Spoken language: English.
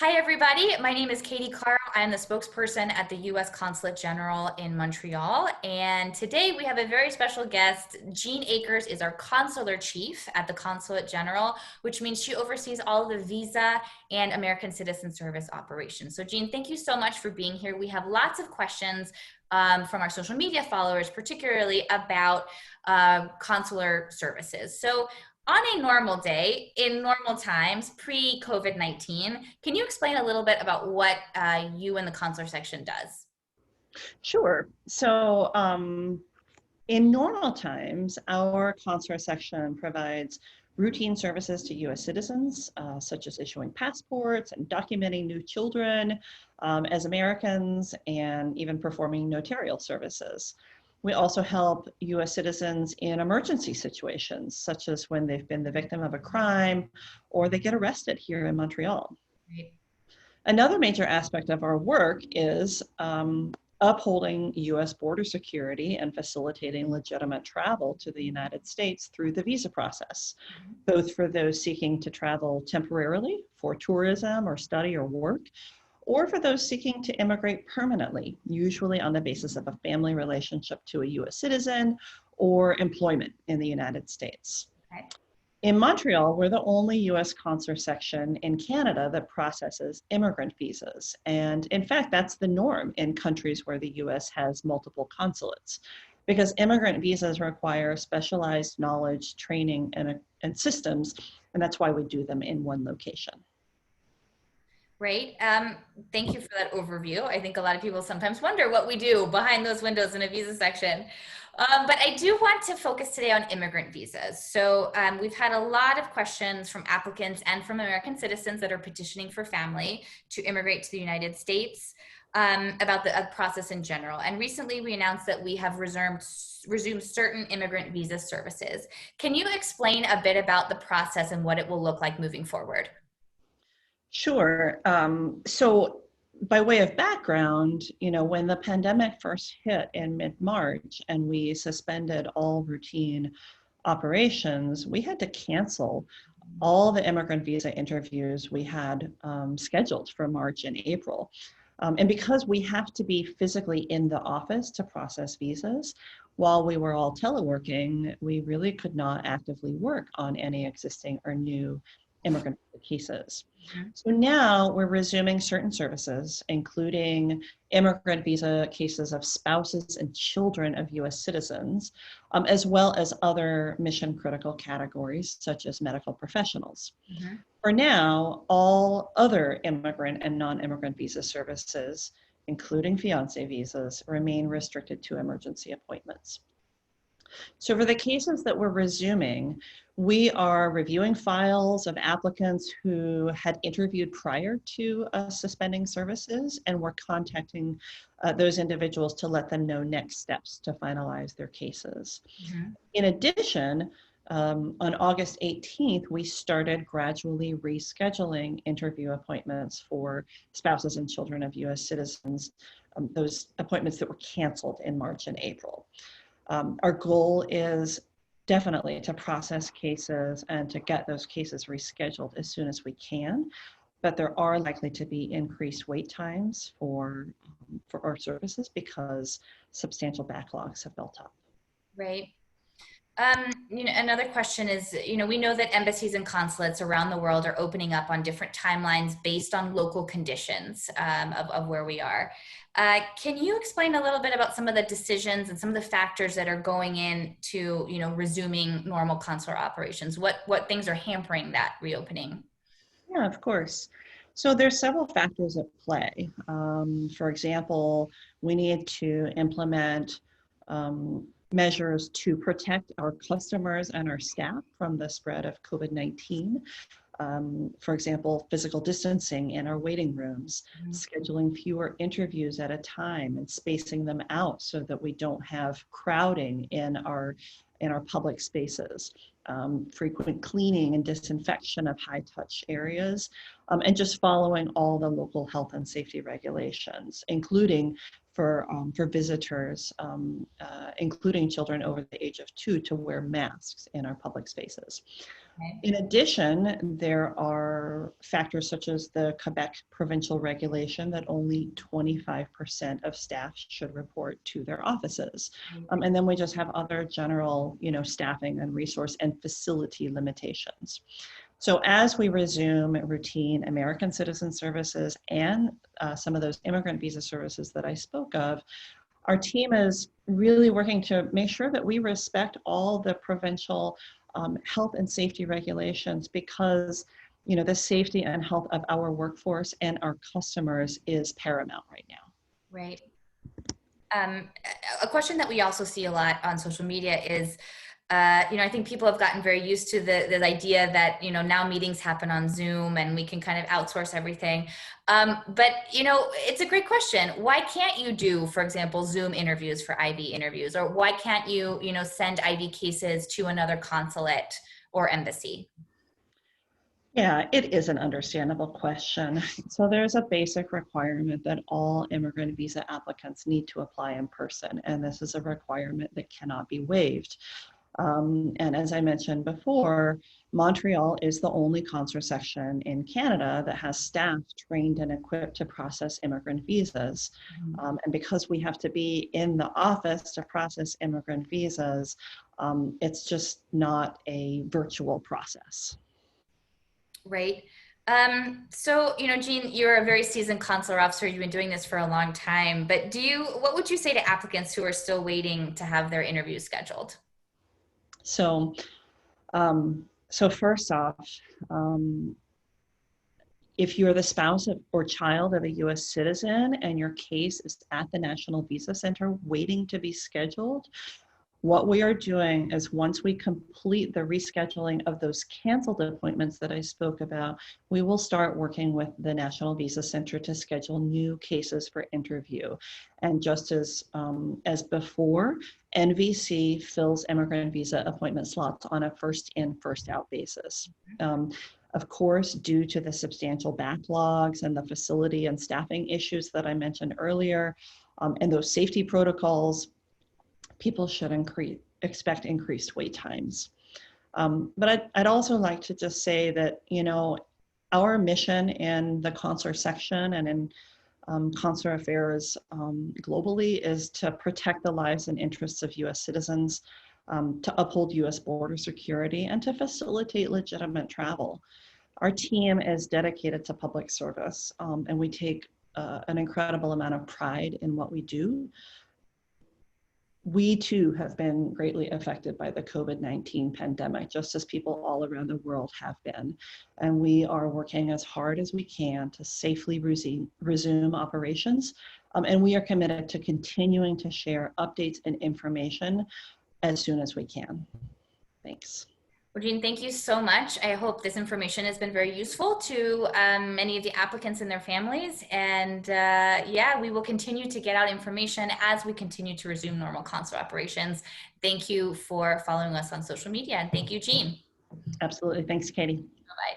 Hi, everybody. My name is Caro. I am the spokesperson at the U.S. Consulate General in Montreal. And today we have a very special guest. Jean Akers is our consular chief at the Consulate General, which means she oversees all of the visa and American Citizen Service operations. So Jean, thank you so much for being here. We have lots of questions from our social media followers, particularly about consular services. So on a normal day, in normal times, pre-COVID-19, can you explain a little bit about what you and the consular section does? Sure. In normal times, our consular section provides routine services to U.S. citizens, such as issuing passports and documenting new children as Americans, and even performing notarial services. We also help U.S. citizens in emergency situations, such as when they've been the victim of a crime or they get arrested here in Montreal. Right. Another major aspect of our work is upholding U.S. border security and facilitating legitimate travel to the United States through the visa process, both for those seeking to travel temporarily for tourism or study or work, or for those seeking to immigrate permanently, usually on the basis of a family relationship to a U.S. citizen or employment in the United States. Okay. In Montreal, we're the only U.S. consular section in Canada that processes immigrant visas. And in fact, that's the norm in countries where the U.S. has multiple consulates, because immigrant visas require specialized knowledge, training, and systems, and that's why we do them in one location. Great. Thank you for that overview. I think a lot of people sometimes wonder what we do behind those windows in a visa section. But I do want to focus today on immigrant visas. So we've had a lot of questions from applicants and from American citizens that are petitioning for family to immigrate to the United States about the process in general. And recently we announced that we have resumed certain immigrant visa services. Can you explain a bit about the process and what it will look like moving forward? Sure. So by way of background, when the pandemic first hit in mid-March and we suspended all routine operations, we had to cancel all the immigrant visa interviews we had scheduled for March and April. And because we have to be physically in the office to process visas, while we were all teleworking, we really could not actively work on any existing or new immigrant cases. So now we're resuming certain services, including immigrant visa cases of spouses and children of US citizens, as well as other mission critical categories such as medical professionals. For now, all other immigrant and non-immigrant visa services, including fiancé visas, remain restricted to emergency appointments. So for the cases that we're resuming, we are reviewing files of applicants who had interviewed prior to suspending services, and we're contacting those individuals to let them know next steps to finalize their cases. In addition, on August 18th, we started gradually rescheduling interview appointments for spouses and children of US citizens, those appointments that were canceled in March and April. Our goal is definitely to process cases and to get those cases rescheduled as soon as we can, but there are likely to be increased wait times for our services because substantial backlogs have built up. Right. Another question is, we know that embassies and consulates around the world are opening up on different timelines based on local conditions of where we are. Can you explain a little bit about some of the decisions and some of the factors that are going into, resuming normal consular operations? What things are hampering that reopening? Yeah, of course. So there's several factors at play. For example, we need to implement measures to protect our customers and our staff from the spread of COVID-19. For example, physical distancing in our waiting rooms, scheduling fewer interviews at a time and spacing them out so that we don't have crowding in our public spaces, frequent cleaning and disinfection of high-touch areas, and just following all the local health and safety regulations, including for visitors, including children over the age of 2, to wear masks in our public spaces. Okay. In addition, there are factors such as the Quebec provincial regulation that only 25% of staff should report to their offices. And then we just have other general, staffing and resource and facility limitations. So as we resume routine American citizen services and some of those immigrant visa services that I spoke of, our team is really working to make sure that we respect all the provincial health and safety regulations, because the safety and health of our workforce and our customers is paramount right now. Right. A question that we also see a lot on social media is, I think people have gotten very used to the idea that, now meetings happen on Zoom and we can kind of outsource everything. But, it's a great question. Why can't you do, for example, Zoom interviews for IB interviews? Or why can't you, send IB cases to another consulate or embassy? Yeah, it is an understandable question. So there's a basic requirement that all immigrant visa applicants need to apply in person, and this is a requirement that cannot be waived. And as I mentioned before, Montreal is the only consular section in Canada that has staff trained and equipped to process immigrant visas. And because we have to be in the office to process immigrant visas, it's just not a virtual process. Right. So, Jean, you're a very seasoned consular officer. You've been doing this for a long time, but what would you say to applicants who are still waiting to have their interviews scheduled? So, so first off, if you're the spouse or child of a U.S. citizen and your case is at the National Visa Center waiting to be scheduled, what we are doing is, once we complete the rescheduling of those canceled appointments that I spoke about, we will start working with the National Visa Center to schedule new cases for interview. And just as before, NVC fills immigrant visa appointment slots on a first in, first out basis. Of course, due to the substantial backlogs and the facility and staffing issues that I mentioned earlier, and those safety protocols, people should expect increased wait times. But I'd also like to just say that, our mission in the consular section and in consular affairs globally is to protect the lives and interests of U.S. citizens, to uphold U.S. border security, and to facilitate legitimate travel. Our team is dedicated to public service, and we take an incredible amount of pride in what we do. We too have been greatly affected by the COVID-19 pandemic, just as people all around the world have been. And we are working as hard as we can to safely resume operations. And we are committed to continuing to share updates and information as soon as we can. Thanks. Well, Jean, thank you so much. I hope this information has been very useful to many of the applicants and their families. And yeah, we will continue to get out information as we continue to resume normal consular operations. Thank you for following us on social media. And thank you, Jean. Absolutely. Thanks, Katie. Bye-bye.